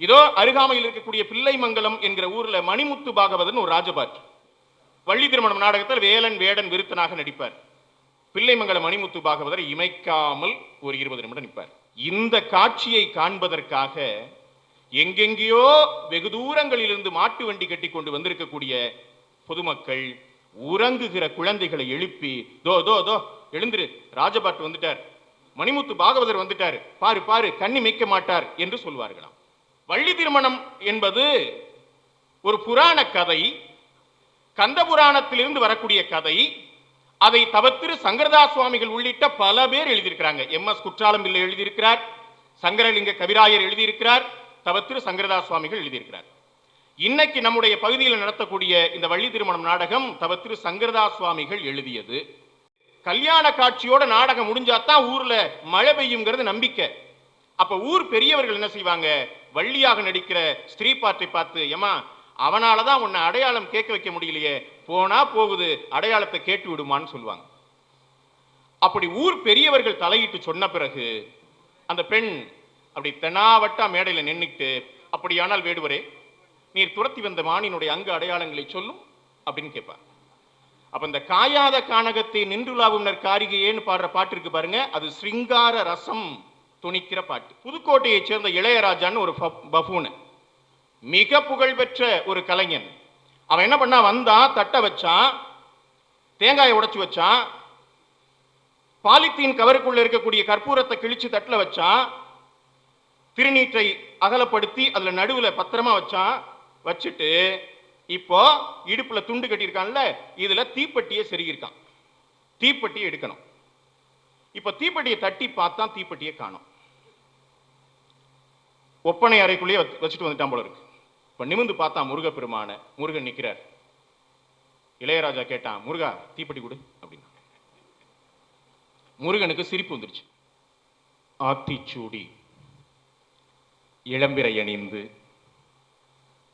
இதோ அருகாமையில் இருக்கக்கூடிய பிள்ளைமங்கலம் என்கிற ஊர்ல மணிமுத்து பாகவதன் ஒரு ராஜபாட் வள்ளி திருமணம் நாடகத்தில் வேலன் வேடன் விருத்தனாக நடிப்பார். பிள்ளைமங்கலம் மணிமுத்து பாகவதர் இமைக்காமல் ஒரு 20 நிமிடம் நிற்பார். இந்த காட்சியை காண்பதற்காக எங்கெங்கேயோ வெகு தூரங்களிலிருந்து மாட்டு வண்டி கட்டி கொண்டு வந்திருக்கக்கூடிய பொதுமக்கள் உறங்குகிற குழந்தைகளை எழுப்பி, தோ தோ தோ எழுந்திரு, ராஜபாட்டு வந்துட்டார், மணிமுத்து பாகவதர் வந்துட்டார், பாரு பாரு, கண்ணி மேய்க்க மாட்டார் என்று சொல்வார்களாம். வள்ளி திருமணம் என்பது ஒரு புராண கதை, கந்த புராணத்திலிருந்து வரக்கூடிய கதை. அதை தவத்திரு சங்கரதாஸ் சுவாமிகள் உள்ளிட்ட பல பேர் எழுதியிருக்கிறாங்க. MS குற்றாலம் பிள்ளை எழுதியிருக்கிறார், சங்கரலிங்க கவிராயர் எழுதியிருக்கிறார், தவத்திரு சங்கரதாஸ் சுவாமிகள் எழுதியிருக்கிறார். இன்னைக்கு நம்முடைய பகுதியில் நடத்தக்கூடிய இந்த வள்ளி திருமணம் நாடகம் தவத்திரு சங்கரதாஸ் சுவாமிகள் எழுதியது. கல்யாண காட்சியோட நாடகம் முடிஞ்சாதான் ஊர்ல மழை பெய்யுங்கிறது நம்பிக்கை. அப்ப ஊர் பெரியவர்கள் என்ன செய்வாங்க, வள்ளியாக நடிக்கிற ஸ்திரீ பாட்டை பார்த்து, ஏமா அவனாலதான் உன்னை அடையாளம் கேட்க வைக்க முடியலையே, போனா போகுது, அடையாளத்தை கேட்டு விடுமான்னு சொல்லுவாங்க. அப்படி ஊர் பெரியவர்கள் தலையிட்டு சொன்ன பிறகு அந்த பெண் அப்படி தெனாவட்டா மேடையில நின்றுட்டு, அப்படியானால் வேடுவரே, நீர் துரத்தி வந்த மானினுடைய அங்கு அடையாளங்களை சொல்லும் அப்படின்னு கேட்பார். அப்ப இந்த காயாத கானகத்தை நின்றுலாவுனர் காரிகையேன்னு பாடுற பாட்டு இருக்கு பாருங்க, அது ஸ்ருங்கார ரசம் துணிக்கிற பாட்டு. புதுக்கோட்டையை சேர்ந்த இளையராஜான்னு ஒரு பஃபூன், மிக புகழ்பெற்ற ஒரு கலைஞன். அவன் என்ன பண்ணா, வந்தான், தட்டை வச்சான், தேங்காயை உடைச்சு வச்சான், பாலித்தீன் கவருக்குள்ள இருக்கக்கூடிய கற்பூரத்தை கிழிச்சு தட்டில் வச்சான், திருநீற்றை அகலப்படுத்தி அதுல நடுவுல பத்திரமா வச்சான். வச்சுட்டு இப்போ இடுப்புல துண்டு கட்டியிருக்கான்ல, இதுல தீப்பெட்டியை செருகிருக்கான். தீப்பெட்டியை எடுக்கணும். இப்ப தீப்பெட்டியை தட்டி பார்த்தான், தீப்பெட்டியை காணும். ஒப்பனை அறைக்குள்ளேயே வச்சுட்டு வந்துட்டான் போல இருக்கு. இப்ப நிமிந்து பார்த்தான் முருகப்பெருமான. முருகன் நிற்கிறார். இளையராஜா கேட்டான், முருகா தீப்பெட்டி கொடு அப்படின்னா. முருகனுக்கு சிரிப்பு வந்துருச்சு. ஆத்திச்சூடி இளம்பிரை அணிந்து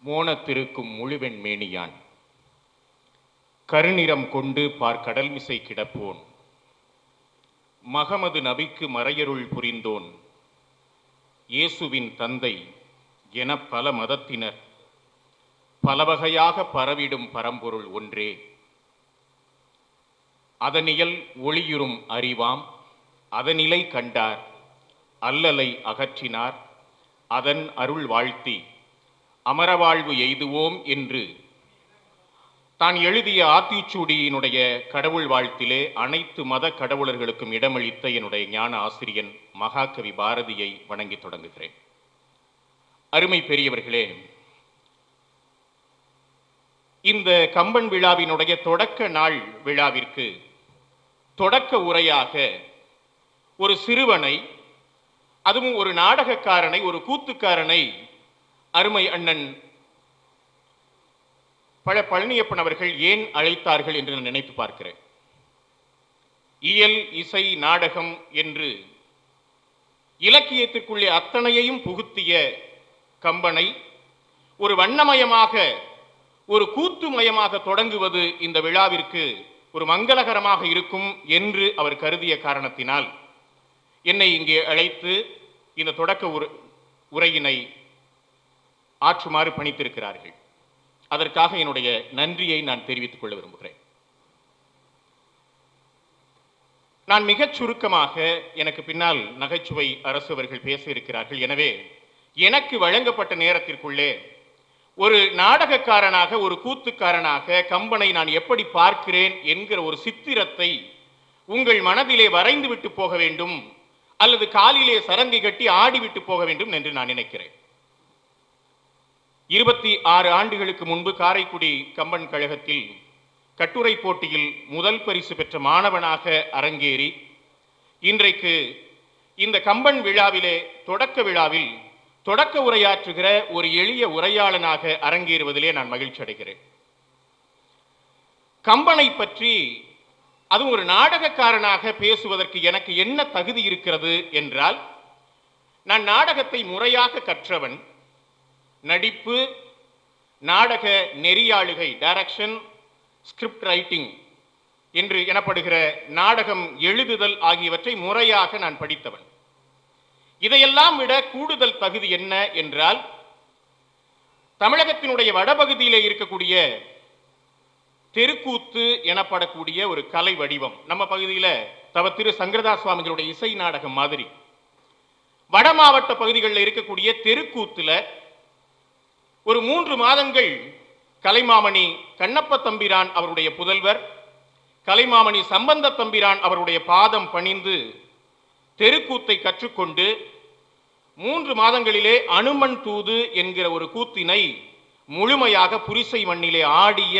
மோனத்திருக்கும் முழுவெண் மேனியான், கருநிறம் கொண்டு பார் கடல் மிசை கிடப்போன், மகமது நபிக்கு மறையருள் புரிந்தோன், இயேசுவின் தந்தை என பல மதத்தினர் பலவகையாக பரவிடும் பரம்பொருள் ஒன்றே, அதனியல் ஒளியுறும் அறிவாம், அதனிலை கண்டார் அல்லலை அகற்றினார், அதன் அருள் வாழ்த்தி அமரவாழ்வு எய்துவோம் என்று தான் எழுதிய ஆத்திச்சூடியினுடைய கடவுள் வாழ்த்திலே அனைத்து மத கடவுளர்களுக்கும் இடமளித்த என்னுடைய ஞான ஆசிரியன் மகாகவி பாரதியை வணங்கி தொடங்குகிறேன். அருமை பெரியவர்களே, இந்த கம்பன் விழாவினுடைய தொடக்க நாள் விழாவிற்கு தொடக்க உரையாக ஒரு சிறுவனை, அதுவும் ஒரு நாடகக்காரனை, ஒரு கூத்துக்காரனை அருமை அண்ணன் பழனியப்பன் அவர்கள் ஏன் அழைத்தார்கள் என்று நான் நினைத்து பார்க்கிறேன். இயல், இசை, நாடகம் என்று இலக்கியத்திற்குள்ளே அத்தனையையும் புகுத்திய கம்பனை ஒரு வண்ணமயமாக, ஒரு கூத்துமயமாக தொடங்குவது இந்த விழாவிற்கு ஒரு மங்களகரமாக இருக்கும் என்று அவர் கருதிய காரணத்தினால் என்னை இங்கே அழைத்து இந்த தொடக்க உரையினை ஆற்றுமாறு பணித்திருக்கிறார்கள். அதற்காக என்னுடைய நன்றியை நான் தெரிவித்துக் கொள்ள விரும்புகிறேன். நான் மிகச் சுருக்கமாக, எனக்கு பின்னால் நகைச்சுவை அரசு அவர்கள் பேச இருக்கிறார்கள். எனவே எனக்கு வழங்கப்பட்ட நேரத்திற்குள்ளே ஒரு நாடகக்காரனாக, ஒரு கூத்துக்காரனாக கம்பனை நான் எப்படி பார்க்கிறேன் என்கிற ஒரு சித்திரத்தை உங்கள் மனதிலே வரைந்து விட்டு போக வேண்டும், அல்லது காலிலே சரங்கை கட்டி ஆடிவிட்டு போக வேண்டும் என்று நான் நினைக்கிறேன். 26 ஆண்டுகளுக்கு முன்பு காரைக்குடி கம்பன் கழகத்தில் கட்டுரை போட்டியில் முதல் பரிசு பெற்ற மாணவனாக அரங்கேறி இன்றைக்கு இந்த கம்பன் விழாவிலே, தொடக்க விழாவில் தொடக்க உரையாற்றுகிற ஒரு எளிய உரையாளனாக அரங்கேறுவதிலே நான் மகிழ்ச்சி அடைகிறேன். கம்பனை பற்றி, அதுவும் ஒரு நாடகக்காரனாக பேசுவதற்கு எனக்கு என்ன தகுதி இருக்கிறது என்றால், நான் நாடகத்தை முறையாக கற்றவன். நடிப்பு, நாடக நெறியாளுகை, டைரக்ஷன், ஸ்கிரிப்ட் ரைட்டிங் என்று எனப்படுகிற நாடகம் எழுதுதல் ஆகியவற்றை முறையாக நான் படித்தவன். இதையெல்லாம் விட கூடுதல் தகுதி என்ன என்றால், தமிழகத்தினுடைய வடபகுதியிலே இருக்கக்கூடிய தெருக்கூத்து எனப்படக்கூடிய ஒரு கலை வடிவம். நம்ம பகுதியில் தவ திரு சங்கரதாஸ் சுவாமிகளுடைய இசை நாடகம் மாதிரி வட மாவட்ட பகுதிகளில் இருக்கக்கூடிய தெருக்கூத்துல ஒரு 3 மாதங்கள் கலைமாமணி கண்ணப்ப தம்பிரான் அவருடைய புதல்வர் கலைமாமணி சம்பந்த தம்பிரான் அவருடைய பாதம் பணிந்து தெருக்கூத்தை கற்றுக்கொண்டு 3 மாதங்களிலே அனுமன் தூது என்கிற ஒரு கூத்தினை முழுமையாக புரிசை மண்ணிலே ஆடிய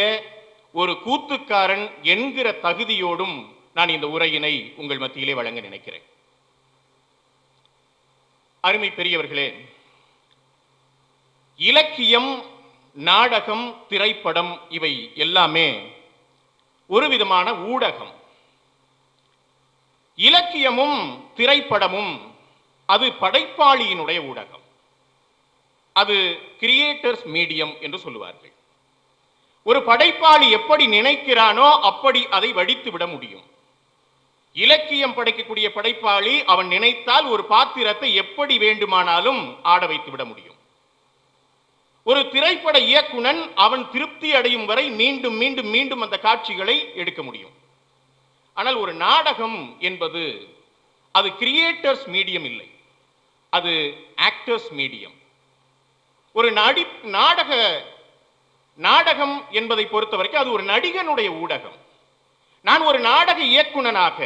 ஒரு கூத்துக்காரன் என்கிற தகுதியோடும் நான் இந்த உரையினை உங்கள் மத்தியிலே வழங்க நினைக்கிறேன். அருமை பெரியவர்களே, இலக்கியம், நாடகம், திரைப்படம் இவை எல்லாமே ஒரு விதமான ஊடகம். இலக்கியமும் திரைப்படமும் அது படைப்பாளியினுடைய ஊடகம். அது கிரியேட்டர்ஸ் மீடியம் என்று சொல்லுவார்கள். ஒரு படைப்பாளி எப்படி நினைக்கிறானோ அப்படி அதை வடித்து விட முடியும். இலக்கியம் படைக்கக்கூடிய படைப்பாளி அவன் நினைத்தால் ஒரு பாத்திரத்தை எப்படி வேண்டுமானாலும் ஆட வைத்து விட முடியும். ஒரு திரைப்பட இயக்குனன் அவன் திருப்தி அடையும் வரை மீண்டும் மீண்டும் மீண்டும் அந்த காட்சிகளை எடுக்க முடியும். ஆனால் ஒரு நாடகம் என்பது அது கிரியேட்டர்ஸ் மீடியம் இல்லை, அது ஆக்டர்ஸ் மீடியம். ஒரு நாடகம் என்பதை பொறுத்த வரைக்கும் அது ஒரு நடிகனுடைய ஊடகம். நான் ஒரு நாடக இயக்குனனாக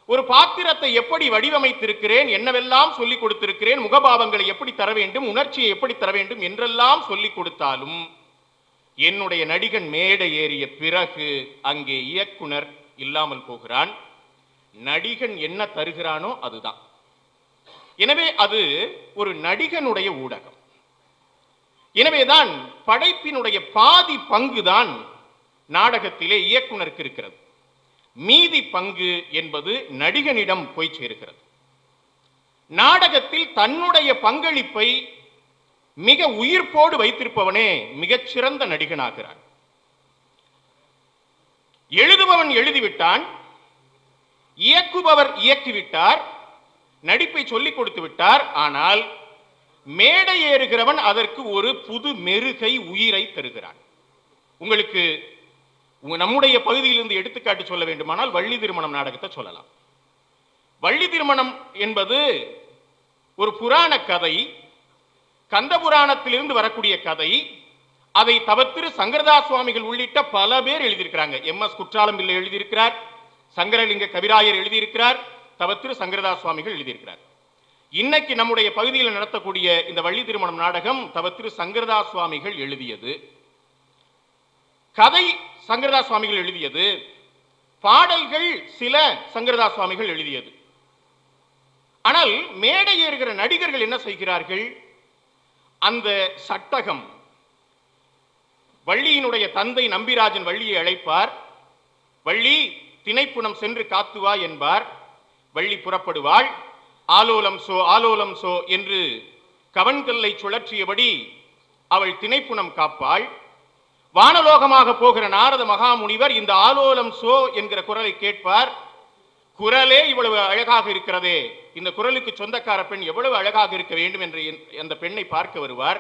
ஒரு பாத்திரத்தை எப்படி வடிவமைத்திருக்கிறேன், என்னவெல்லாம் சொல்லிக் கொடுத்திருக்கிறேன், முகபாவங்களை எப்படி தர வேண்டும், உணர்ச்சியை எப்படி தர வேண்டும் என்றெல்லாம் சொல்லிக் கொடுத்தாலும் என்னுடைய நடிகன் மேடை ஏறிய பிறகு அங்கே இயக்குனர் இல்லாமல் போகிறான். நடிகன் என்ன தருகிறானோ அதுதான். எனவே அது ஒரு நடிகனுடைய ஊடகம். எனவேதான் படைப்பினுடைய பாதி பங்குதான் நாடகத்திலே இயக்குனருக்கு இருக்கிறது, மீதி பங்கு என்பது நடிகனிடம் போய் சேர்கிறது. நாடகத்தில் தன்னுடைய பங்களிப்பை மிக உயிர்ப்போடு வைத்திருப்பவனே மிகச்சிறந்த நடிகனாகிறான். எழுதுபவன் எழுதிவிட்டான், இயக்குபவர் இயக்கிவிட்டார், நடிப்பை சொல்லிக் கொடுத்து விட்டார். ஆனால் மேடை ஏறுகிறவன் அதற்கு ஒரு புது மெருகை, உயிரை தருகிறான். உங்களுக்கு நம்முடைய பகுதியிலிருந்து எடுத்துக்காட்டு சொல்ல வேண்டுமானால் வள்ளி திருமணம் நாடகத்தை சொல்லலாம். வள்ளி திருமணம் என்பது ஒரு புராண கதை, கந்த புராணத்திலிருந்து வரக்கூடிய கதை. அதை தவத்திரு சங்கரதாஸ் சுவாமிகள் உள்ளிட்ட பல பேர் எழுதியிருக்கிறாங்க. MS குற்றாலம் பிள்ளை எழுதியிருக்கிறார், சங்கரலிங்க கவிராயர் எழுதியிருக்கிறார், தவத்திரு சங்கரதாஸ் சுவாமிகள் எழுதியிருக்கிறார். இன்னைக்கு நம்முடைய பகுதியில் நடத்தக்கூடிய இந்த வள்ளி திருமணம் நாடகம் தவத்திரு சங்கரதாஸ் சுவாமிகள் எழுதியது. கதை சங்கரதாஸ் சுவாமிகள் எழுதியது, பாடல்கள் சில சங்கரதாஸ் சுவாமிகள் எழுதியது. ஆனால் மேடை ஏறுகிற நடிகர்கள் என்ன செய்கிறார்கள்? அந்த சட்டகம், வள்ளியினுடைய தந்தை நம்பிராஜன் வள்ளியை அழைப்பார். வள்ளி திணைப்புணம் சென்று காத்துவா என்பார். வள்ளி புறப்படுவாள். ஆலோலம் சோ ஆலோலம் சோ என்று கவன்கல்லை சுழற்றியபடி அவள் திணைப்புணம் காப்பாள். வானலோகமாக போகிற நாரத மகாமுனிவர் இந்த ஆலோலம் சோ என்கிற குரலை கேட்பார். குரலே இவ்வளவு அழகாக இருக்கிறதே, இந்த குரலுக்கு சொந்தக்கார பெண் எவ்வளவு அழகாக இருக்க வேண்டும் என்று அந்த பெண்ணை பார்க்க வருவார்.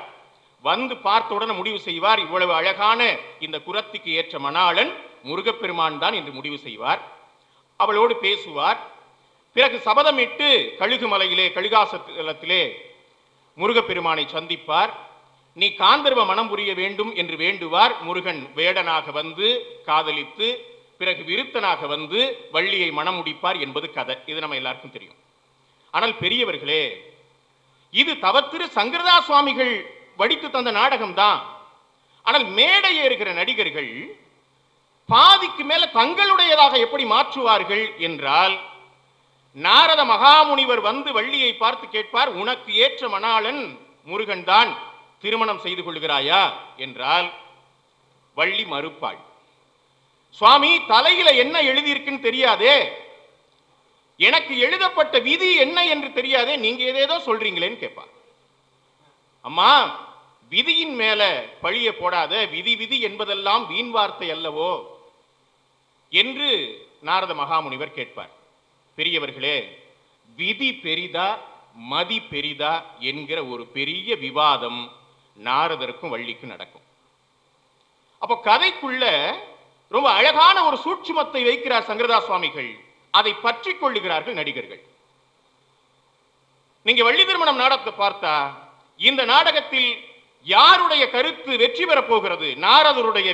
வந்து பார்த்தவுடன் முடிவு செய்வார், இவ்வளவு அழகான இந்த குரத்துக்கு ஏற்ற மணாளன் முருகப்பெருமான் தான் என்று முடிவு செய்வார். அவளோடு பேசுவார். பிறகு சபதமிட்டு கழுகுமலையிலே, கழுகாசலத்திலே முருகப்பெருமானை சந்திப்பார். நீ காந்தர்வ மனம் புரிய வேண்டும் என்று வேண்டுவார். முருகன் வேடனாக வந்து காதலித்து பிறகு விருத்தனாக வந்து வள்ளியை மனம் முடிப்பார் என்பது கதை. இது நம்ம எல்லாருக்கும் தெரியும். ஆனால் பெரியவர்களே, இது தவத்திரு சங்கரதாஸ் சுவாமிகள் வடித்து தந்த நாடகம் தான். ஆனால் மேடை ஏறுகிற நடிகர்கள் பாதிக்கு மேல தங்களுடையதாக எப்படி மாற்றுவார்கள் என்றால், நாரத மகாமுனிவர் வந்து வள்ளியை பார்த்து கேட்பார், உனக்கு ஏற்ற மணாளன் முருகன் தான், திருமணம் செய்து கொள்கிறாயா என்றால் வள்ளி மறுப்பாள். சுவாமி, தலையில என்ன எழுதியிருக்குன்னு தெரியாதே, எனக்கு எழுதப்பட்ட விதி என்ன என்று தெரியாதே, நீங்க ஏதேதோ சொல்றீங்களேன்னு கேட்பார். அம்மா, விதியின் மேல பழிய போடாத, விதி விதி என்பதெல்லாம் வீண் வார்த்தை அல்லவோ என்று நாரத மகாமுனிவர் கேட்பார். பெரியவர்களே, விதி பெரிதா மதி பெரிதா என்கிற ஒரு பெரிய விவாதம் நாரதருக்கும் வள்ளிக்கும் நடக்கும். அப்போ கதைக்குள்ள ரொம்ப அழகான ஒரு சூட்சுமத்தை வைக்கிறார் சங்கரதாஸ் சுவாமிகள். அதை பற்றி கொள்ளுகிறார்கள் நடிகர்கள். நீங்க வள்ளி திருமணம் நாடகத்தை பார்த்தா இந்த நாடகத்தில் யாருடைய கருத்து வெற்றி பெறப் போகிறது? நாரதருடைய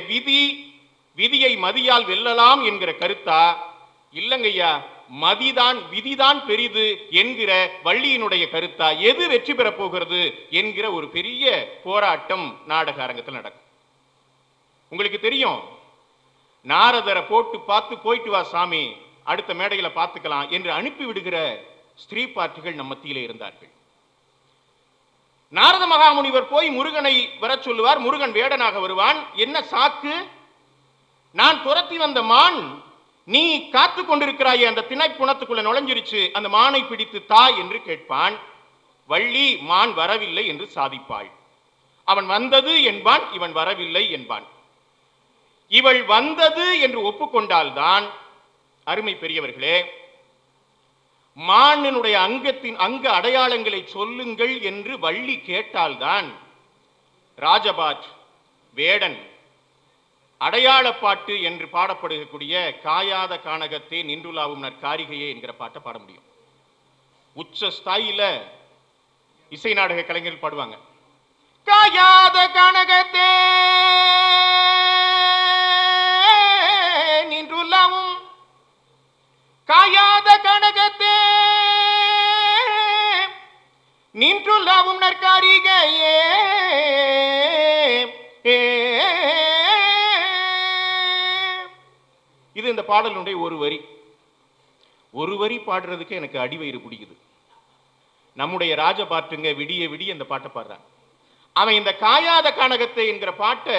விதியை மதியால் வெல்லலாம் என்கிற கருத்தா, இல்லங்கய்யா மதிதான் விதிதான் பெரிது என்கிற வள்ளியினுடைய கருத்தா? எது வெற்றி பெறப் போகிறது என்கிற ஒரு பெரிய போராட்டம் நாடக அரங்கத்தில் நடக்கும். உங்களுக்கு தெரியும், நாரதரை போட்டு பார்த்து போயிட்டு வா சாமி, அடுத்த மேடையில பார்த்துக்கலாம் என்று அனுப்பி விடுகிற ஸ்திரீ பார்ட்டிகள் நம்ம மத்தியிலே இருந்தார்கள். நாரத மகாமுனிவர் போய் முருகனை வர சொல்லுவார். முருகன் வேடனாக வருவான். என்ன சாக்கு? நான் துரத்தி வந்த மான் நீ காத்து கொண்டிருக்கிறாயே, அந்த திணை புணத்துக்குள்ள நுழைஞ்சிருச்சு, அந்த மானை பிடித்து தா என்று கேட்பான். வள்ளி மான் வரவில்லை என்று சாதிப்பாள். அவன் வந்தது என்பான், இவன் வரவில்லை என்பான். இவள் வந்தது என்று ஒப்புக்கொண்டால்தான், அருமை பெரியவர்களே, மானினுடைய அங்க அடையாளங்களை சொல்லுங்கள் என்று வள்ளி கேட்டால்தான் ராஜபாட் வேடன் அடையாள பாட்டு என்று பாடப்படக்கூடிய காயாத கானகத்தே நின்றுலாவும் நற்காரிகையே என்கிற பாட்டை பாட முடியும். உச்ச ஸ்தாயில இசை நாடக கலைஞர்கள் பாடுவாங்க. காயாத கானகத்தே நின்றுலாவும் காயாத கனகத்தே நின்றுலாவும் நற்காரிகையே. இது இந்த பாடலுடைய ஒரு வரி. ஒரு வரி பாடுறதுக்கு எனக்கு அடிவயிறு பிடிக்குது. நம்முடைய ராஜபாட்டுங்க விடிய விடிய இந்த பாட்டை பாடுறாங்க. அவன் இந்த காயாத கனகத்தை என்கிற பாட்டை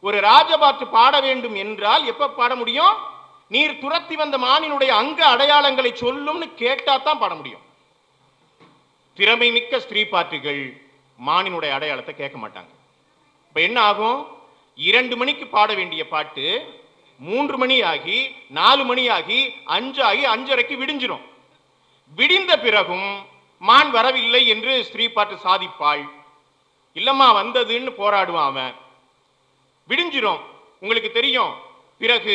ஒரு ராஜபாட்டு பாட வேண்டும் என்றால் எப்ப பாட முடியும்? நீர் துரத்தி வந்த மானினுடைய அங்க அடையாளங்களை சொல்லும்னு கேட்டா தான் பாட முடியும். திறமை மிக்க ஸ்திரீ பார்ட்டிகள் மானினுடைய அடையாளத்தை கேட்க மாட்டாங்க. இப்ப என்ன ஆகும்? 2 மணிக்கு பாட வேண்டிய பாட்டு 3 மணி ஆகி 4 மணி ஆகி 5 ஆகி 5:30க்கு விடிஞ்சிரும். விடிந்த பிறகும் மான் வரவில்லை என்று ஸ்திரீ பாட்டு சாதிப்பாள். இல்லம்மா வந்ததுன்னு போராடுவான் அவன். விடிஞ்சிரும். உங்களுக்கு தெரியும், பிறகு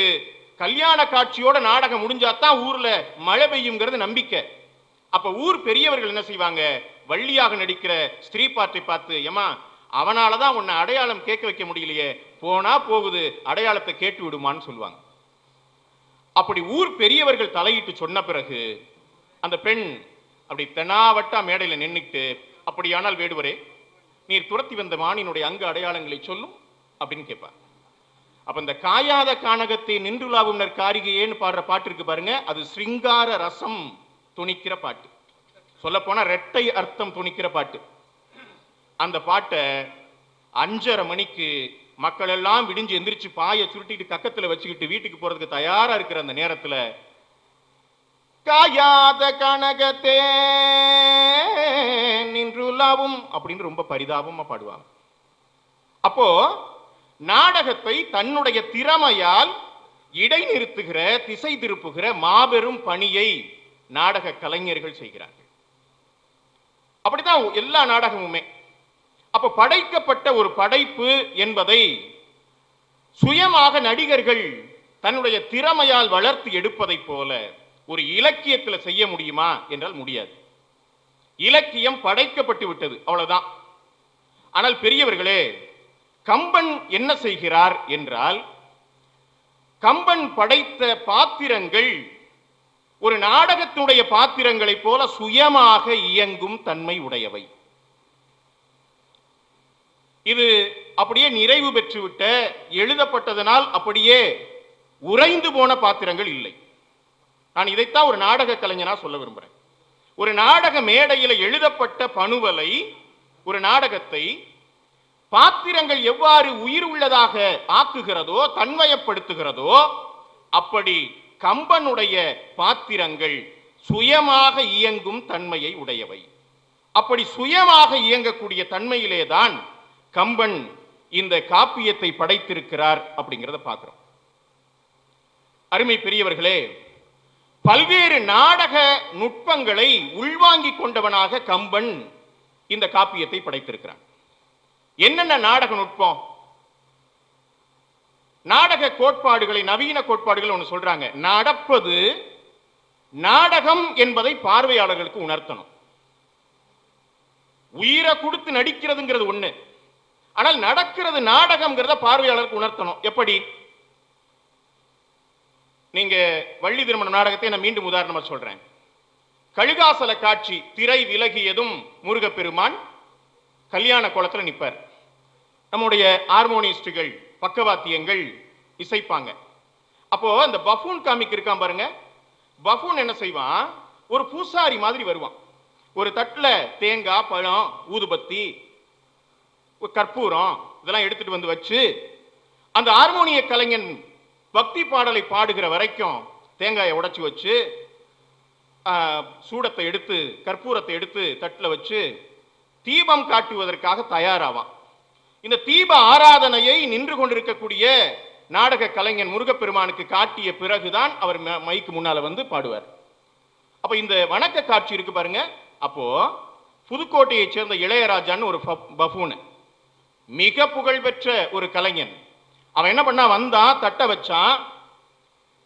கல்யாண காட்சியோட நாடகம் முடிஞ்சாதான் ஊர்ல மழை பெய்யுங்கிறது நம்பிக்கை. அப்ப ஊர் பெரியவர்கள் என்ன செய்வாங்க? வள்ளியாக நடிக்கிற ஸ்திரீ பார்ட்டி பார்த்து, ஏமா அவனாலதான் உன்னை அடையாளம் கேட்க வைக்க முடியலையே, போனா போகுது, அடையாளத்தை கேட்டு விடுமான்னு சொல்லுவாங்க. அப்படி ஊர் பெரியவர்கள் தலையிட்டு சொன்ன பிறகு அந்த பெண் அப்படி தெனாவட்டா மேடையில நின்னுட்டு, அப்படியானால் வேடுவரே, நீர் துரத்தி வந்த மானினுடைய அங்கு அடையாளங்களை சொல்லும் அப்படின்னு கேட்பார். அப்ப இந்த காயாத கானகத்தை நின்றுலாவும் நற்காரிகையேன்னு பாடுற பாட்டு இருக்கு பாருங்க, அது ஸ்ருங்கார ரசம் துணிக்கிற பாட்டு. சொல்ல போனா ரெட்டை அர்த்தம் துணிக்கிற பாட்டு. அந்த பாட்டை 5:30 மணிக்கு மக்கள் எல்லாம் விடிஞ்சு எந்திரிச்சு பாயை சுருட்டிட்டு கக்கத்துல வச்சுக்கிட்டு வீட்டுக்கு போறதுக்கு தயாரா இருக்கிற அந்த நேரத்துல காயாத கனகத்தே நின்றுலாவும் அப்படின்னு ரொம்ப பரிதாபமா பாடுவாங்க. அப்போ நாடகத்தை தன்னுடைய திறமையால் இடைநிறுத்துகிற, திசை திருப்புகிற மாபெரும் பணியை நாடக கலைஞர்கள் செய்கிறார்கள். அப்படிதான் எல்லா நாடகமுமே. அப்ப படைக்கப்பட்ட ஒரு படைப்பு என்பதை சுயமாக நடிகர்கள் தன்னுடைய திறமையால் வளர்த்து எடுப்பதை போல ஒரு இலக்கியத்தில் செய்ய முடியுமா என்றால் முடியாது. இலக்கியம் படைக்கப்பட்டு விட்டது, அவ்வளவுதான். ஆனால் பெரியவர்களே, கம்பன் என்ன செய்கிறார் என்றால், கம்பன் படைத்த பாத்திரங்கள் ஒரு நாடகத்தினுடைய பாத்திரங்களைப் போல சுயமாக இயங்கும் தன்மை உடையவை. இது அப்படியே நிறைவு பெற்றுவிட்ட, எழுதப்பட்டதனால் அப்படியே உறைந்து போன பாத்திரங்கள் இல்லை. நான் இதைத்தான் ஒரு நாடக கலைஞனா சொல்ல விரும்புகிறேன். ஒரு நாடக மேடையில் எழுதப்பட்ட பணுவலை, ஒரு நாடகத்தை பாத்திரங்கள் எவ்வாறு உயிர் உள்ளதாக ஆக்குகிறதோ, தன்மையப்படுத்துகிறதோ, அப்படி கம்பனுடைய பாத்திரங்கள் சுயமாக இயங்கும் தன்மையை உடையவை. அப்படி சுயமாக இயங்கக்கூடிய தன்மையிலேதான் கம்பன் இந்த காப்பியத்தை படைத்திருக்கிறார் அப்படிங்கிறத பார்க்கிறோம். அருமை பெரியவர்களே, பல்வேறு நாடக நுட்பங்களை உள்வாங்கிக் கொண்டவனாக கம்பன் இந்த காப்பியத்தை படைத்திருக்கிறான். என்னென்ன நாடக நுட்பம்? நாடக கோட்பாடுகளை, நவீன கோட்பாடுகள் ஒன்று சொல்றாங்க. நடப்பது நாடகம் என்பதை பார்வையாளர்களுக்கு உணர்த்தணும். உயிரை கொடுத்து நடிக்கிறதுங்கிறது ஒண்ணு, ஆனால் நடக்கிறது நாடகம்ங்கிறத பார்வையாளருக்கு உணர்த்தணும். எப்படி? நீங்க வள்ளி திருமண நாடகத்தை நான் மீண்டும் உதாரணமா சொல்றேன். கழுகாசல காட்சி, திரை விலகியதும் முருகப்பெருமான் கல்யாண கோலத்துல நிற்பார். நம்முடைய ஹார்மோனிஸ்டுகள், பக்கவாத்தியங்கள் இசைப்பாங்க. அப்போ அந்த பஃபூன் காமிக் இருக்கான் பாருங்க, பஃபூன் என்ன செய்வான்? ஒரு பூசாரி மாதிரி வருவான். ஒரு தட்டுல தேங்காய், பழம், ஊதுபத்தி, கற்பூரம் இதெல்லாம் எடுத்துட்டு வந்து வச்சு, அந்த ஹார்மோனிய கலைஞன் பக்தி பாடலை பாடுகிற வரைக்கும் தேங்காயை உடைச்சு வச்சு, சூடத்தை எடுத்து, கற்பூரத்தை எடுத்து தட்டுல வச்சு தீபம் காட்டுவதற்காக தயாராவான். இந்த தீப ஆராதனையை நின்று கொண்டிருக்கக்கூடிய நாடக கலைஞன் முருகப்பெருமானுக்கு காட்டிய பிறகுதான் அவர் மைக்கு முன்னால வந்து பாடுவார். அப்ப இந்த வணக்க காட்சி இருக்கு பாருங்க. அப்போ புதுக்கோட்டையை சேர்ந்த இளையராஜான்னு ஒரு பஃபூன், மிக புகழ்பெற்ற ஒரு கலைஞன். அவன் என்ன பண்ணா, வந்தான், தட்டை வச்சான்,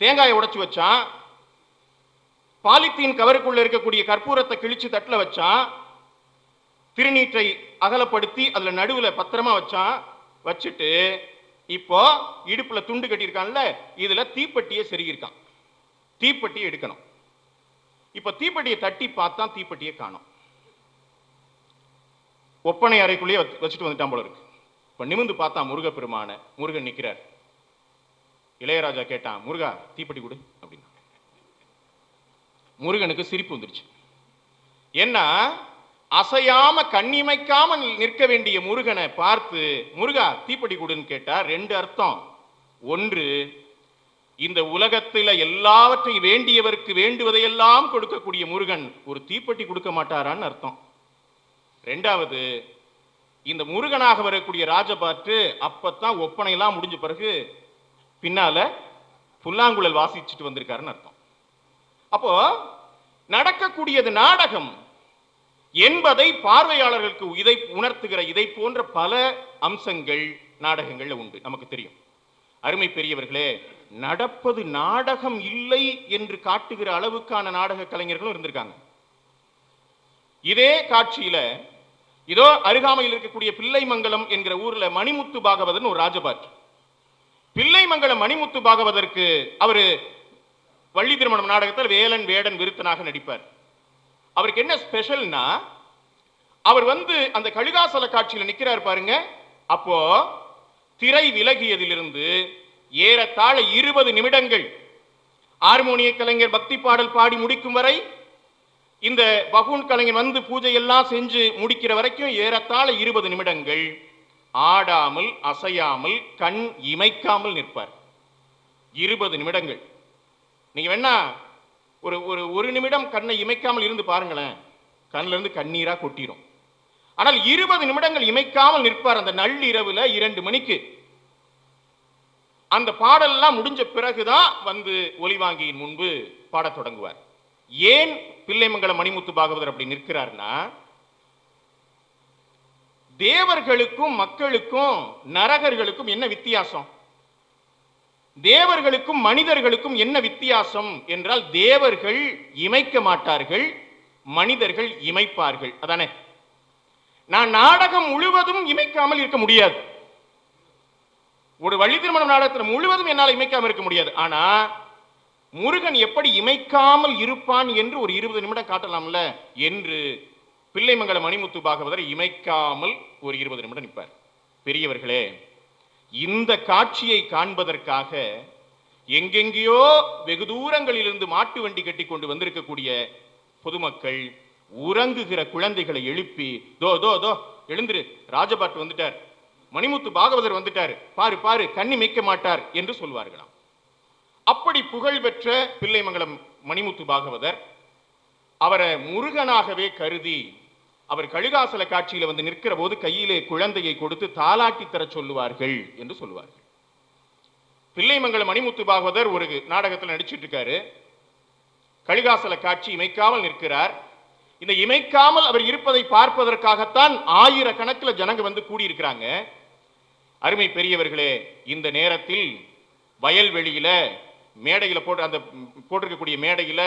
தேங்காயை உடைச்சு வச்சான், பாலித்தீன் கவருக்குள்ள இருக்கக்கூடிய கற்பூரத்தை கிழிச்சு தட்டுல வச்சான், திருநீற்றை அகலப்படுத்தி அதுல நடுவுல பத்திரமா வச்சான். வச்சுட்டு இப்போ இடுப்புல துண்டு கட்டியிருக்கான்ல, இதுல தீப்பெட்டியை செருகிருக்கான். தீப்பெட்டியை எடுக்கணும். இப்ப தீப்பெட்டியை தட்டி பார்த்தான், தீப்பெட்டியை காணோம். ஒப்பனை அறைக்குள்ளேயே வச்சுட்டு வந்துட்டான் போல இருக்கு. இப்ப நிமிந்து பார்த்தா முருகப்பெருமான, முருகன் நிக்கிறார். இளையராஜா கேட்டான், முருகா தீப்பெட்டி கொடு அப்படின்னு. முருகனுக்கு சிரிப்பு வந்துருச்சு. ஏன்னா அசையாம கண்ணிமைக்காம நிற்க வேண்டிய முருகனை பார்த்து முருகா தீப்பெட்டி கொடுன்னு கேட்டா ரெண்டு அர்த்தம். ஒன்று, இந்த உலகத்தில் எல்லாவற்றையும் வேண்டியவருக்கு வேண்டுவதையெல்லாம் கொடுக்கக்கூடிய முருகன் ஒரு தீப்பெட்டி கொடுக்க மாட்டாரான்னு அர்த்தம். ரெண்டாவது, இந்த முருகனாக வரக்கூடிய ராஜபாட்டு அப்பத்தான் ஒப்பனை எல்லாம் முடிஞ்ச பிறகு பின்னால புல்லாங்குழல் வாசிச்சுட்டு வந்திருக்காருன்னு அர்த்தம். அப்போ நடக்கக்கூடியது நாடகம் என்பதை பார்வையாளர்களுக்கு இதை உணர்த்துகிற இதை போன்ற பல அம்சங்கள் நாடகங்கள்ல உண்டு, நமக்கு தெரியும். அருமை பெரியவர்களே, நடப்பது நாடகம் இல்லை என்று காட்டுகிற அளவுக்கான நாடக கலைஞர்களும் இருந்திருக்காங்க. இதே காட்சியில இதோ அருகாமையில் இருக்கக்கூடிய பிள்ளைமங்கலம் என்கிற ஊர்ல மணிமுத்து பாகவதன் ஒரு ராஜபாட். பிள்ளைமங்கலம் மணிமுத்து பாகவதற்கு அவரு வள்ளி திருமணம் நாடகத்தில் வேலன் வேடன் விருத்தனாக நடிப்பார். அவருக்கு என்ன ஸ்பெஷல்னா, அவர் வந்து அந்த கழுகாசல காட்சியில் நிற்கிறார் பாருங்க. அப்போ திரை விலகியதிலிருந்து ஏறத்தாழ 20 நிமிடங்கள் ஹார்மோனிய கலைஞர் பக்தி பாடல் பாடி முடிக்கும் வரை, இந்த பஃபூன் கலைஞர் வந்து பூஜை எல்லாம் செஞ்சு முடிக்கிற வரைக்கும் ஏறத்தாழ 20 நிமிடங்கள் ஆடாமல் அசையாமல் கண் இமைக்காமல் நிற்பார். 20 நிமிடங்கள். நீங்க வேணா ஒரு நிமிடம் கண்ணை இமைக்காமல் இருந்து பாருங்களேன், கண்ணில இருந்து கண்ணீரா கொட்டிரும். ஆனால் 20 நிமிடங்கள் இமைக்காமல் நிற்பார். அந்த நள்ளிரவுல 2 மணிக்கு அந்த பாடல்லாம் முடிஞ்ச பிறகுதான் வந்து ஒலிவாங்கியின் முன்பு பாடத் தொடங்குவார். ஏன் பிள்ளைமங்கலம் மணிமுத்து பாகவதர் அப்படி நிற்கிறார்னா, தேவர்களுக்கும் மக்களுக்கும் நரகர்களுக்கும் என்ன வித்தியாசம்? தேவர்களுக்கும் மனிதர்களுக்கும் என்ன வித்தியாசம் என்றால், தேவர்கள் இமைக்க மாட்டார்கள், மனிதர்கள் இமைப்பார்கள். அதானே? நான் நாடகம் முழுவதும் இமைக்காமல் இருக்க முடியாது. ஒரு வள்ளி திருமணம் நாடகத்தில் முழுவதும் என்னால் இமைக்காமல் இருக்க முடியாது. ஆனா முருகன் எப்படி இமைக்காமல் இருப்பான் என்று ஒரு 20 நிமிடம் காட்டலாம்ல என்று பிள்ளைமங்கலம் மணிமுத்து பாகவதர் இமைக்காமல் ஒரு 20 நிமிடம் நிற்பார். பெரியவர்களே, இந்த காட்சியை காண்பதற்காக எங்கெங்கேயோ வெகு தூரங்களிலிருந்து மாட்டு வண்டி கட்டி கொண்டு வந்திருக்கக்கூடிய பொதுமக்கள் உறங்குகிற குழந்தைகளை எழுப்பி, தோ தோ தோ எழுந்திரு, ராஜபாட்டு வந்துட்டார், மணிமுத்து பாகவதர் வந்துட்டார், பாரு பாரு, கண்ணி மேய்க்க மாட்டார் என்று சொல்வார்களாம். அப்படி புகழ்பெற்ற பிள்ளைமங்கலம் மணிமுத்து பாகவதர் அவரை முருகனாகவே கருதி, அவர் கழுகாசல காட்சியில வந்து நிற்கிற போது கையிலே குழந்தையை கொடுத்து தாலாட்டி தர சொல்லுவார்கள் என்று சொல்லுவார்கள். பிள்ளைமங்கலம் மணிமுத்து பாகவதர் ஒரு நாடகத்தில் நடிச்சிட்டு இருக்காரு. கழுகாசல காட்சி இமைக்காமல் நிற்கிறார். இந்த இமைக்காமல் அவர் இருப்பதை பார்ப்பதற்காகத்தான் ஆயிரக்கணக்கில் ஜனங்க வந்து கூடியிருக்கிறாங்க. அருமை பெரியவர்களே, இந்த நேரத்தில் வயல்வெளியில மேடையில போட்டு அந்த போட்டிருக்கக்கூடிய மேடையில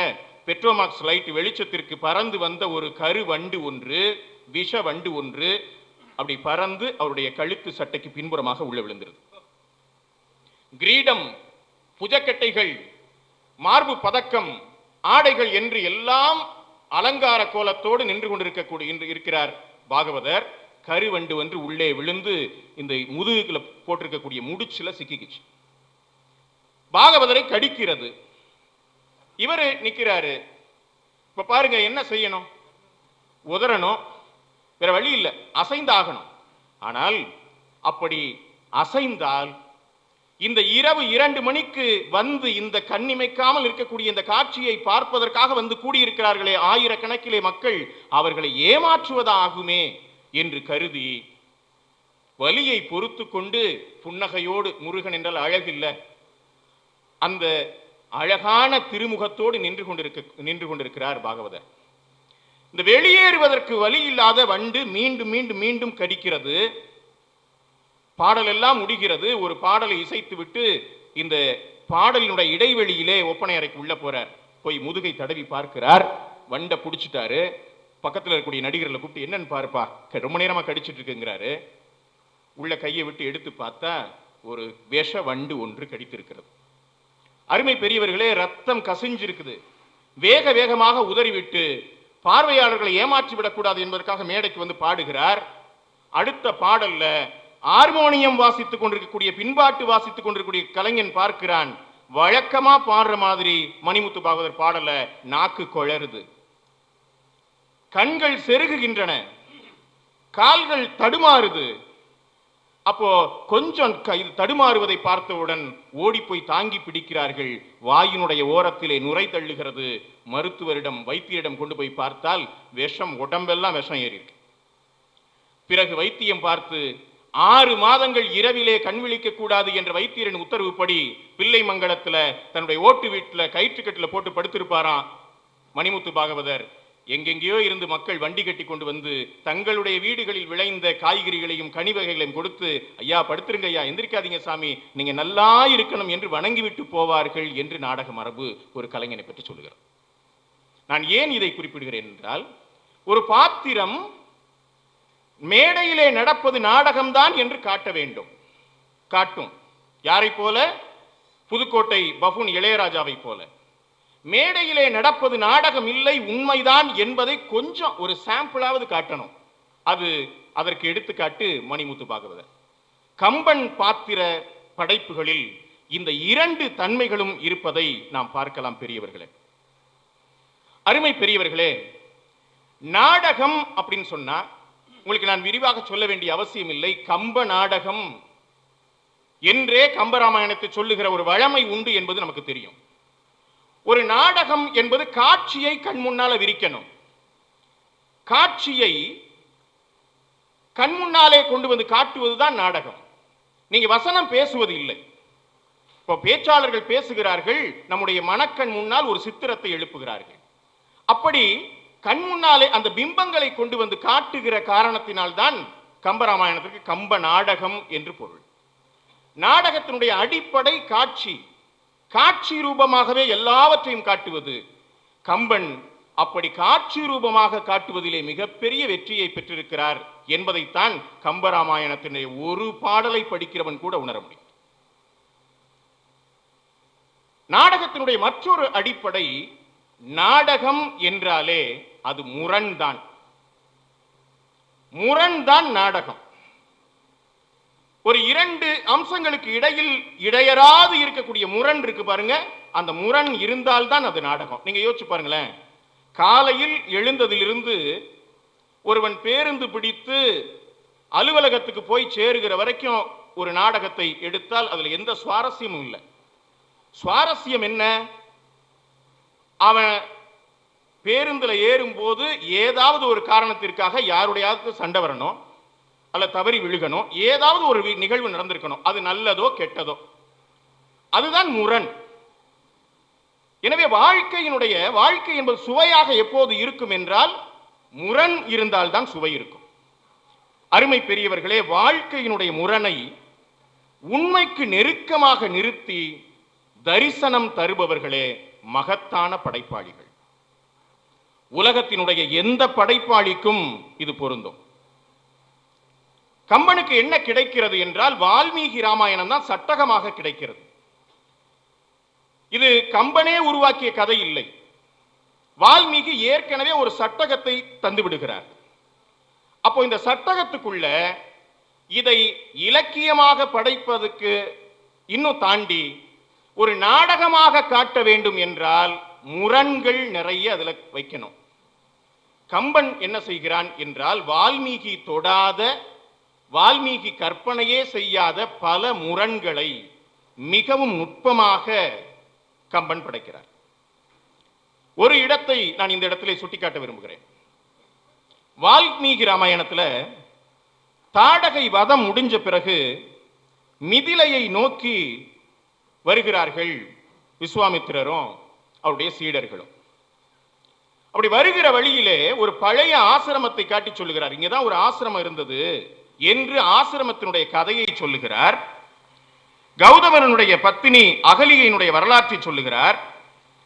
பெட்ரோமாக்ஸ் லைட் வெளிச்சத்திற்கு பறந்து வந்த ஒரு கரு வண்டு ஒன்று, விஷ வண்டு ஒன்று அப்படி பறந்து அவருடைய கழுத்து சட்டைக்கு பின்புறமாக உள்ள விழுந்திருது. கிரீடம், புஜக்கட்டைகள், மார்பு பதக்கம், ஆடைகள் என்று எல்லாம் அலங்கார கோலத்தோடு நின்று கொண்டிருக்கக்கூடிய இருக்கிறார் பாகவதர். கருவண்டு ஒன்று உள்ளே விழுந்து இந்த முதுகுல போட்டிருக்கக்கூடிய முடிச்சுல சிக்கிக்கிச்சு. பாகவதரை கடிக்கிறது. இவர் நிற்கிறாரு. இப்ப பாருங்க, என்ன செய்யணும்? உதறணும், வேற வழி இல்லை, அசைந்தாகணும். ஆனால் அப்படி அசைந்தால் இந்த இரவு 2 மணிக்கு வந்து இந்த கண்ணிமைக்காமல் இருக்கக்கூடிய இந்த காட்சியை பார்ப்பதற்காக வந்து கூடியிருக்கிறார்களே ஆயிரக்கணக்கிலே மக்கள், அவர்களை ஏமாற்றுவதாகுமே என்று கருதி வலியை பொறுத்து கொண்டு புன்னகையோடு, முருகன் என்றால் அழகில்லை, அந்த அழகான திருமுகத்தோடு நின்று கொண்டிருக்கிறார் பாகவதர். இந்த வெளியேறுவதற்கு வழி இல்லாத வண்டு மீண்டும் மீண்டும் மீண்டும் கடிக்கிறது. பாடல் எல்லாம் முடிகிறது. ஒரு பாடலை இசைத்து விட்டு இந்த பாடலினுடைய இடைவெளியிலே ஒப்பனை அறைக்கு உள்ள போறார். போய் முதுகை தடவி பார்க்கிறார். வண்டை பிடிச்சிட்டாரு. பக்கத்தில் இருக்கக்கூடிய நடிகர்களை கூப்பிட்டு, என்னன்னு பாருப்பா, ரொம்ப நேரமா கடிச்சிட்டு இருக்குங்கிறாரு. உள்ள கையை விட்டு எடுத்து பார்த்தா ஒரு விஷ வண்டு ஒன்று கடித்திருக்கிறது. அருமை பெரியவர்களே, ரத்தம் கசிஞ்சிருக்குது. வேக வேகமாக உதறிவிட்டு பார்வையாளர்களை ஏமாற்றி விடக்கூடாது என்பதற்காக மேடைக்கு வந்து பாடுகிறார். அடுத்த பாடல்ல ஹார்மோனியம் வாசித்துக் கொண்டிருக்கக்கூடிய, பின்பாட்டு வாசித்துக் கொண்டிருக்கக்கூடிய கலைஞன் பார்க்கிறான். வழக்கமா பாடுற மாதிரி மணிமுத்து பாகவதர் பாடல, நாக்கு குழறுது, கண்கள் செருகுகின்றன, கால்கள் தடுமாறுது. அப்போ கொஞ்சம் தடுமாறுவதை பார்த்தவுடன் ஓடி போய் தாங்கி பிடிக்கிறார்கள். வாயினுடைய ஓரத்திலே நுரை தள்ளுகிறது. மருத்துவரிடம், வைத்தியரிடம் கொண்டு போய் பார்த்தால் விஷம், உடம்பெல்லாம் விஷம் ஏறிருக்கு. பிறகு வைத்தியம் பார்த்து 6 மாதங்கள் இரவிலே கண் விழிக்க கூடாது என்ற வைத்தியரின் உத்தரவுப்படி பிள்ளை மங்கலத்துல தன்னுடைய ஓட்டு வீட்டுல கயிற்றுக்கட்டில போட்டு படுத்திருப்பாராம் மணிமுத்து பாகவதர். எங்கெங்கேயோ இருந்து மக்கள் வண்டி கட்டி கொண்டு வந்து தங்களுடைய வீடுகளில் விளைந்த காய்கறிகளையும் கனிவகைகளையும் கொடுத்து, ஐயா படுத்துருங்க ஐயா, எந்திரிக்காதீங்க சாமி, நீங்க நல்லா இருக்கணும் என்று வணங்கிவிட்டு போவார்கள் என்று நாடக மரபு ஒரு கலைஞனை பற்றி சொல்லுகிறார். நான் ஏன் இதை குறிப்பிடுகிறேன் என்றால், ஒரு பாத்திரம் மேடையிலே நடப்பது நாடகம்தான் என்று காட்ட வேண்டும். காட்டும். யாரை போல? புதுக்கோட்டை பஃபூன் இளையராஜாவை போல. மேடையிலே நடப்பது நாடகம் இல்லை, உண்மைதான் என்பதை கொஞ்சம் ஒரு சாம்பிளாவது காட்டணும். அதற்கு எடுத்துக்காட்டு மணிமுத்து பாகவதர். கம்பன் பாத்திர படைப்புகளில் இந்த 2 தன்மைகளும் இருப்பதை நாம் பார்க்கலாம் பெரியவர்களே. அருமை பெரியவர்களே, நாடகம் அப்படின்னு சொன்னா உங்களுக்கு நான் விரிவாக சொல்ல வேண்டிய அவசியம் இல்லை. கம்ப நாடகம் என்றே கம்பராமாயணத்தை சொல்லுகிற ஒரு வழமை உண்டு என்பது நமக்கு தெரியும். ஒரு நாடகம் என்பது காட்சியை கண் முன்னால விரிக்கணும். காட்சியை கண் முன்னாலே கொண்டு வந்து காட்டுவதுதான் நாடகம். நீங்க வசனம் பேசுவது இல்லை. இப்போ பேச்சாளர்கள் பேசுகிறார்கள், நம்முடைய மனக்கண் முன்னால் ஒரு சித்திரத்தை எழுப்புகிறார்கள். அப்படி கண் முன்னாலே அந்த பிம்பங்களை கொண்டு வந்து காட்டுகிற காரணத்தினால்தான் கம்பராமாயணத்திற்கு கம்ப நாடகம் என்று பொருள். நாடகத்தினுடைய அடிப்படை காட்சி. காட்சி ரூபமாகவே எல்லாவற்றையும் காட்டுவது. கம்பன் அப்படி காட்சி ரூபமாக காட்டுவதிலே மிகப்பெரிய வெற்றியை பெற்றிருக்கிறார் என்பதைத்தான் கம்பராமாயணத்தினுடைய ஒரு பாடலை படிக்கிறவன் கூட உணர முடியும். நாடகத்தினுடைய மற்றொரு அடிப்படை, நாடகம் என்றாலே அது முரண்தான். முரண்தான் நாடகம். ஒரு 2 அம்சங்களுக்கு இடையில் இடையராது இருக்கக்கூடிய முரண் இருக்கு பாருங்க. அந்த முரண் இருந்தால்தான் அது நாடகம். நீங்க யோசிச்சு பாருங்களேன். காலையில் எழுந்ததிலிருந்து ஒருவன் பேருந்து பிடித்து அலுவலகத்துக்கு போய் சேருகிற வரைக்கும் ஒரு நாடகத்தை எடுத்தால் அதுல எந்த சுவாரஸ்யமும் இல்லை. சுவாரஸ்யம் என்ன? அவன் பேருந்துல ஏறும் போது ஏதாவது ஒரு காரணத்திற்காக யாருடையாவது சண்டை வரணும், அல்ல தவறி விழுகணும், ஏதாவது ஒரு நிகழ்வு நடந்திருக்கணும். அது நல்லதோ கெட்டதோ, அதுதான் முரண். எனவே வாழ்க்கை என்பது சுவையாக எப்போது இருக்கும் என்றால், முரண் இருந்தால்தான் சுவை இருக்கும். அருமை பெரியவர்களே, வாழ்க்கையினுடைய முரணை உண்மைக்கு நெருக்கமாக நிறுத்தி தரிசனம் தருபவர்களே மகத்தான படைப்பாளிகள். உலகத்தினுடைய எந்த படைப்பாளிக்கும் இது பொருந்தும். கம்பனுக்கு என்ன கிடைக்கிறது என்றால் வால்மீகி ராமாயணம் தான் சட்டகமாக கிடைக்கிறது. இது கம்பனே உருவாக்கிய கதை இல்லை. வால்மீகி ஏற்கனவே ஒரு சட்டகத்தை தந்து விடுகிறார். அப்போ இந்த சட்டகத்துக்குள்ள இதை இலக்கியமாக படைப்பதற்கு இன்னும் தாண்டி ஒரு நாடகமாக காட்ட வேண்டும் என்றால் முரண்கள் நிறைய அதுல வைக்கணும். கம்பன் என்ன செய்கிறான் என்றால் வால்மீகி தொடாத, வால்மீகி கற்பனையே செய்யாத பல முரண்களை மிகவும் நுட்பமாக கம்பன் படைக்கிறார். ஒரு இடத்தை நான் இந்த இடத்திலே சுட்டிக்காட்ட விரும்புகிறேன். வால்மீகி ராமாயணத்தில் தாடகை வதம் முடிஞ்ச பிறகு மிதிலையை நோக்கி வருகிறார்கள் விஸ்வாமித்திரரும் அவருடைய சீடர்களும். அப்படி வருகிற வழியிலே ஒரு பழைய ஆசிரமத்தை காட்டி சொல்லுகிறார். இங்கதான் ஒரு ஆசிரமம் இருந்தது என்று ஆசிரமத்தினுடைய கதையை சொல்லுகிறார். கௌதமனுடைய பத்தினி அகலிகையினுடைய வரலாற்றை சொல்லுகிறார்.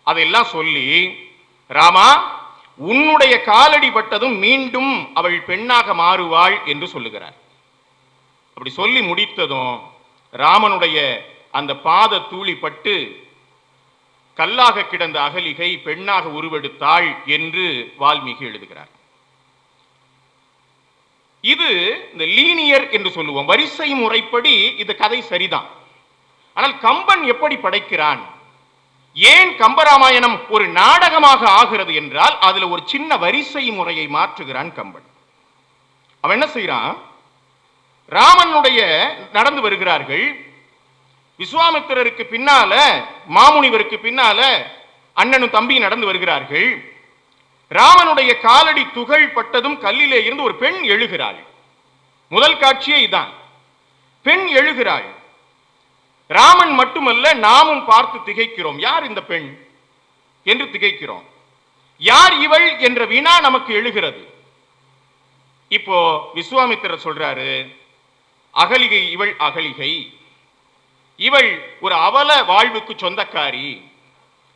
அதையெல்லாம் சொல்லி, ராமா, உன்னுடைய காலடி பட்டதும் மீண்டும் அவள் பெண்ணாக மாறுவாள் என்று சொல்லுகிறார். அப்படி சொல்லி முடித்ததும் ராமனுடைய அந்த பாத தூளி பட்டு கல்லாக கிடந்த அகலிகை பெண்ணாக உருவெடுத்தாள் என்று வால்மீகி எழுதுகிறார். இது இந்த லீனியர் என்று சொல்லுவோம், வரிசை முறைப்படி இந்த கதை சரிதான். ஆனால் கம்பன் எப்படி படைக்கிறான்? ஏன் கம்பராமாயணம் ஒரு நாடகமாக ஆகிறது என்றால் அதுல ஒரு சின்ன வரிசை முறையை மாற்றுகிறான் கம்பன். அவன் என்ன செய்யறான்? ராமனுடைய நடந்து வருகிறார்கள். விஸ்வாமித்திரருக்கு பின்னால, மாமுனிவருக்கு பின்னால அண்ணனும் தம்பியும் நடந்து வருகிறார்கள். ராமனுடைய காலடி துகள் பட்டதும் கல்லிலே இருந்து ஒரு பெண் எழுகிறாள். முதல் காட்சியே இதான். பெண் எழுகிறாள். ராமன் மட்டுமல்ல, நாமும் பார்த்து திகைக்கிறோம். யார் இந்த பெண் என்று திகைக்கிறோம். யார் இவள் என்ற வினா நமக்கு எழுகிறது. இப்போ விஸ்வாமித்திரர் சொல்றாரு, அகலிகை, இவள் அகலிகை, இவள் ஒரு அவல வாழ்வுக்கு சொந்தக்காரி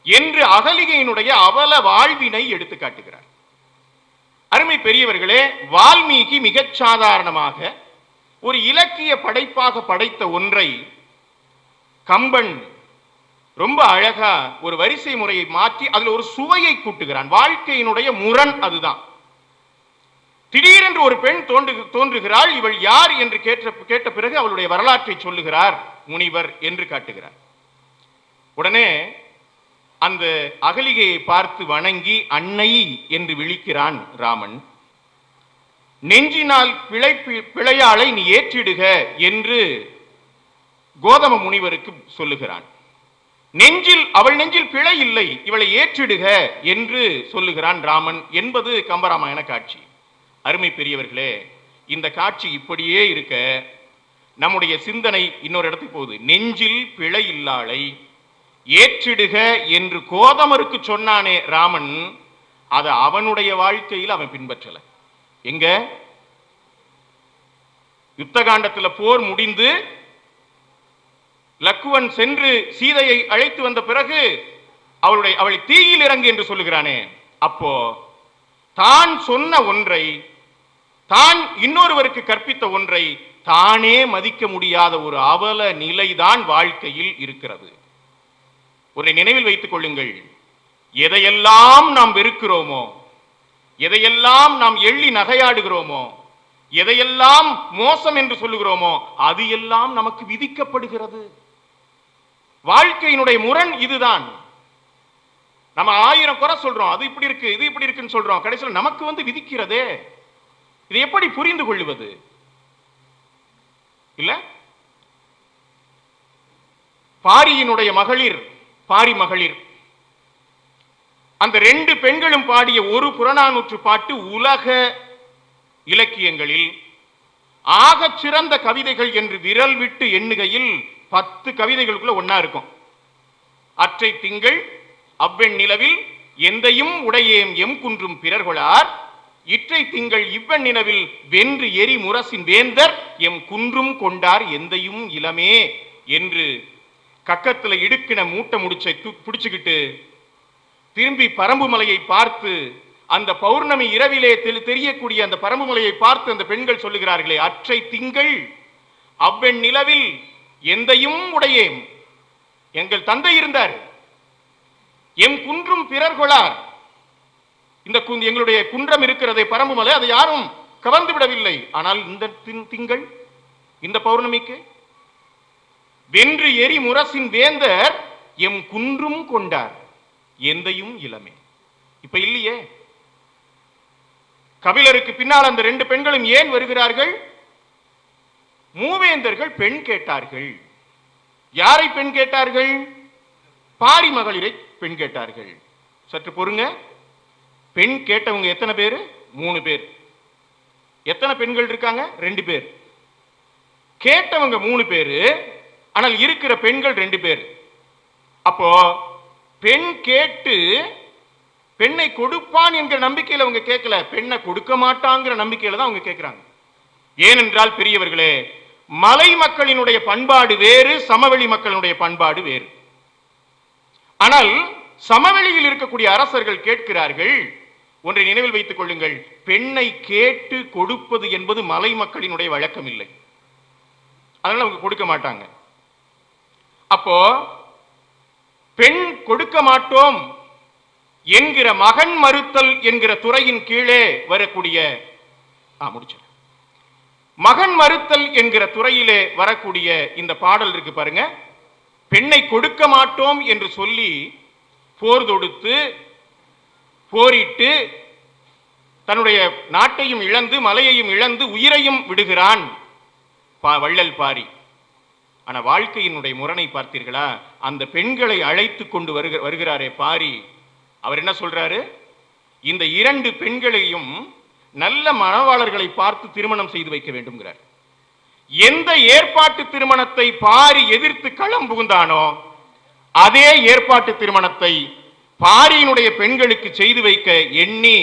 என்று அகலிகையினுடைய அவல வாழ்வினை எடுத்து காட்டுகிறார். அருமை பெரியவர்களே, வால்மீகி மிகச் சாதாரணமாக ஒரு இலக்கிய படைப்பாக படைத்த ஒன்றை கம்பன் ரொம்ப அழகா ஒரு வரிசை முறையை மாற்றி அதுல ஒரு சுவையை கூட்டுகிறான். வாழ்க்கையினுடைய முரண் அதுதான். திடீரென்று ஒரு பெண் தோன்றுகிறாள். இவள் யார் என்று கேட்ட பிறகு அவளுடைய வரலாற்றை சொல்லுகிறார் முனிவர் என்று காட்டுகிறார். உடனே அந்த அகலிகையை பார்த்து வணங்கி அன்னை என்று விழிக்கிறான் ராமன். நெஞ்சினால் பிழையாளை நீ ஏற்றிடுக என்று கோதம முனிவருக்கு சொல்லுகிறான். அவள் நெஞ்சில் பிழை இல்லை, இவளை ஏற்றிடுக என்று சொல்லுகிறான் ராமன் என்பது கம்பராமாயண காட்சி. அருமை பெரியவர்களே, இந்த காட்சி இப்படியே இருக்க நம்முடைய சிந்தனை இன்னொரு இடத்துக்கு போகுது. நெஞ்சில் பிழை இல்லாளை ஏற்றிடுக என்று கோதமருக்கு சொன்னானே ராமன், அதை அவனுடைய வாழ்க்கையில் அவன் பின்பற்றல. எங்க யுத்தகாண்டத்தில் போர் முடிந்து லக்குவன் சென்று சீதையை அழைத்து வந்த பிறகு அவளை தீயில் இறங்கு என்று சொல்லுகிறானே, அப்போ தான் சொன்ன ஒன்றை, தான் இன்னொருவருக்கு கற்பித்த ஒன்றை தானே மதிக்க முடியாத ஒரு அவல நிலைதான் வாழ்க்கையில் இருக்கிறது. ஒன்றை நினைவில் வைத்துக் கொள்ளுங்கள். எதையெல்லாம் நாம் வெறுக்கிறோமோ, எதையெல்லாம் நாம் எள்ளி நகையாடுகிறோமோ, எதையெல்லாம் மோசம் என்று சொல்லுகிறோமோ, அது எல்லாம் நமக்கு விதிக்கப்படுகிறது. வாழ்க்கையினுடைய முரண் இதுதான். நம்ம 1000 குறை சொல்றோம், அது இப்படி இருக்கு, இது இப்படி இருக்குன்னு சொல்றோம். கடைசியில் நமக்கு விதிக்கிறதே. இதை எப்படி புரிந்து கொள்வது? இல்ல, பாரியினுடைய மகளிர், பாரி மகளிர், அந்த 2 பெண்களும் பாடிய ஒரு புறநானூற்று பாட்டு உலக இலக்கியங்களில் ஆகச் சிறந்த கவிதைகள் என்று விரல் விட்டு எண்ணுகையில் 10 கவிதைகளுக்குள்ள ஒன்னா இருக்கும். அற்றை திங்கள் அவ்வெண் நிலவில் எந்தையும் உடையேம் எம் குன்றும் பிறர்கொளார் இற்றை திங்கள் இவ்வன் நினவில் வென்று எரி முரசின் வேந்தர் எம் குன்றும் கொண்டார் எந்தையும் இளமே என்று கக்கத்துல இடுக்கின மூட்டை முடிச்சை பிடிச்சுக்கிட்டு திரும்பி பரம்பு மலையை பார்த்து அந்த பௌர்ணமி இரவிலே தெரியக்கூடிய அந்த பரம்பு மலையை பார்த்து அந்த பெண்கள் சொல்லுகிறார்களே, அற்றை திங்கள் அவ்வெண் நிலவில் எந்தையும் உடையேம், எங்கள் தந்தை இருந்தார், எம் குன்றும் பிறர் கொளார், இந்த எங்களுடைய குன்றம் இருக்கிறதே பரம்பு மலை, அதை யாரும் கவர்ந்து விடவில்லை. ஆனால் இந்த திங்கள் இந்த பௌர்ணமிக்கு வென்று எரி முரசின் வேந்தர் எம் குன்றும் கொண்டார் எந்தையும் இளமே. இப்ப இல்லையே. கபிலருக்கு பின்னால் அந்த ரெண்டு பெண்களும் ஏன் வருகிறார்கள்? மூவேந்தர்கள் பெண் கேட்டார்கள். யாரை பெண் கேட்டார்கள்? பாரி மகளிரை பெண் கேட்டார்கள். சற்று பொறுங்க. பெண் கேட்டவங்க எத்தனை பேர்? 3 பேர். எத்தனை பெண்கள் இருக்காங்க? 2 பேர். கேட்டவங்க 3 பேர், ஆனால் இருக்கிற பெண்கள் 2 பேர். அப்போ பெண் கேட்டு பெண்ணை கொடுப்பான் என்கிற நம்பிக்கையில் அவங்க கேட்கல, பெண்ணை கொடுக்க மாட்டாங்கிற நம்பிக்கையில தான் அவங்க கேட்கிறாங்க. ஏனென்றால் பெரியவர்களே, மலை மக்களினுடைய பண்பாடு வேறு, சமவெளி மக்களினுடைய பண்பாடு வேறு. ஆனால் சமவெளியில் இருக்கக்கூடிய அரசர்கள் கேட்கிறார்கள். ஒன்றை நினைவில் வைத்துக் கொள்ளுங்கள், பெண்ணை கேட்டு கொடுப்பது என்பது மலை மக்களினுடைய வழக்கம் இல்லை. அதனால அவங்க கொடுக்க மாட்டாங்க. அப்போ பெண் கொடுக்க மாட்டோம் என்கிற மகன் மறுத்தல் என்கிற துறையின் கீழே வரக்கூடிய மகன் மறுத்தல் என்கிற துறையிலே வரக்கூடிய இந்த பாடல் இருக்கு பாருங்க. பெண்ணை கொடுக்க மாட்டோம் என்று சொல்லி போர் தொடுத்து போரிட்டு தன்னுடைய நாட்டையும் இழந்து மலையையும் இழந்து உயிரையும் விடுகிறான் வள்ளல் பாரி. ஆனா வாழ்க்கையினுடைய முரணை பார்த்தீர்களா? அந்த பெண்களை அழைத்து கொண்டு வருகிறாரே பாரி, அவர் என்ன சொல்றாரு? இந்த 2 பெண்களையும் நல்ல மணவாளர்களை பார்த்து திருமணம் செய்து வைக்க வேண்டும்ங்கிறார். எந்த ஏற்பாட்டு திருமணத்தை பாரி எதிர்த்து களம் புகுந்தானோ அதே ஏற்பாட்டு திருமணத்தை பாரியினுடைய பெண்களுக்கு செய்து வைக்க எண்ணி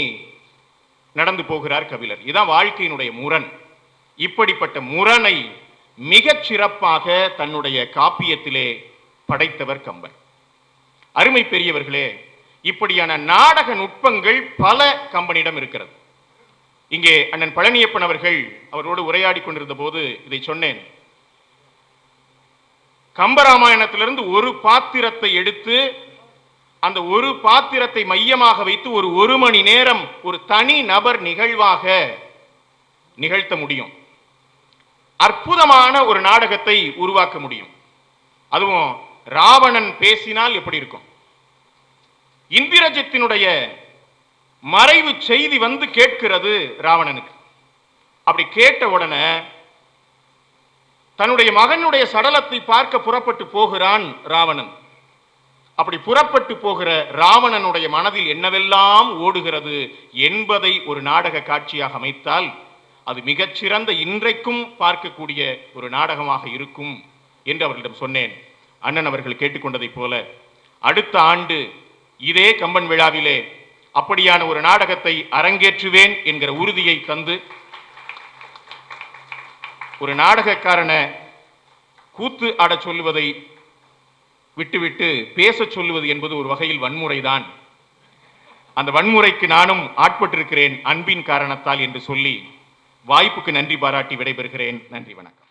நடந்து போகிறார் கபிலர். இதுதான் வாழ்க்கையினுடைய முரண். இப்படிப்பட்ட முரணை மிகச் சிறப்பாக தன்னுடைய காப்பியத்திலே படைத்தவர் கம்பர். அருமை பெரியவர்களே, இப்படியான நாடக நுட்பங்கள் பல கம்பனிடம் இருக்கிறது. இங்கே அண்ணன் பழனியப்பன் அவர்கள் அவரோடு உரையாடி கொண்டிருந்த போது இதை சொன்னேன். கம்பராமாயணத்திலிருந்து ஒரு பாத்திரத்தை எடுத்து அந்த ஒரு பாத்திரத்தை மையமாக வைத்து ஒரு மணி நேரம் ஒரு தனி நபர் நிகழ்வாக நிகழ்த்த முடியும். அற்புதமான ஒரு நாடகத்தை உருவாக்க முடியும். அதுவும் ராவணன் பேசினால் எப்படி இருக்கும்? இந்திரஜித்தினுடைய மறைவு செய்தி வந்து கேட்கிறது ராவணனுக்கு. அப்படி கேட்ட உடனே தன்னுடைய மகனுடைய சடலத்தை பார்க்க புறப்பட்டு போகிறான் ராவணன். அப்படி புறப்பட்டு போகிற ராவணனுடைய மனதில் என்னவெல்லாம் ஓடுகிறது என்பதை ஒரு நாடக காட்சியாக அமைத்தால் அது மிகச்சிறந்த இன்றைக்கும் பார்க்கக்கூடிய ஒரு நாடகமாக இருக்கும் என்று அவர்களிடம் சொன்னேன். அண்ணன் அவர்கள் கேட்டுக்கொண்டதை போல அடுத்த ஆண்டு இதே கம்பன் விழாவிலே அப்படியான ஒரு நாடகத்தை அரங்கேற்றுவேன் என்கிற உறுதியை தந்து, ஒரு கூத்து ஆட சொல்லுவதை விட்டுவிட்டு பேச சொல்லுவது என்பது ஒரு வகையில் வன்முறைதான். அந்த வன்முறைக்கு நானும் ஆட்பட்டிருக்கிறேன் அன்பின் காரணத்தால் என்று சொல்லி வாய்ப்புக்கு நன்றி பாராட்டி விடைபெறுகிறேன். நன்றி, வணக்கம்.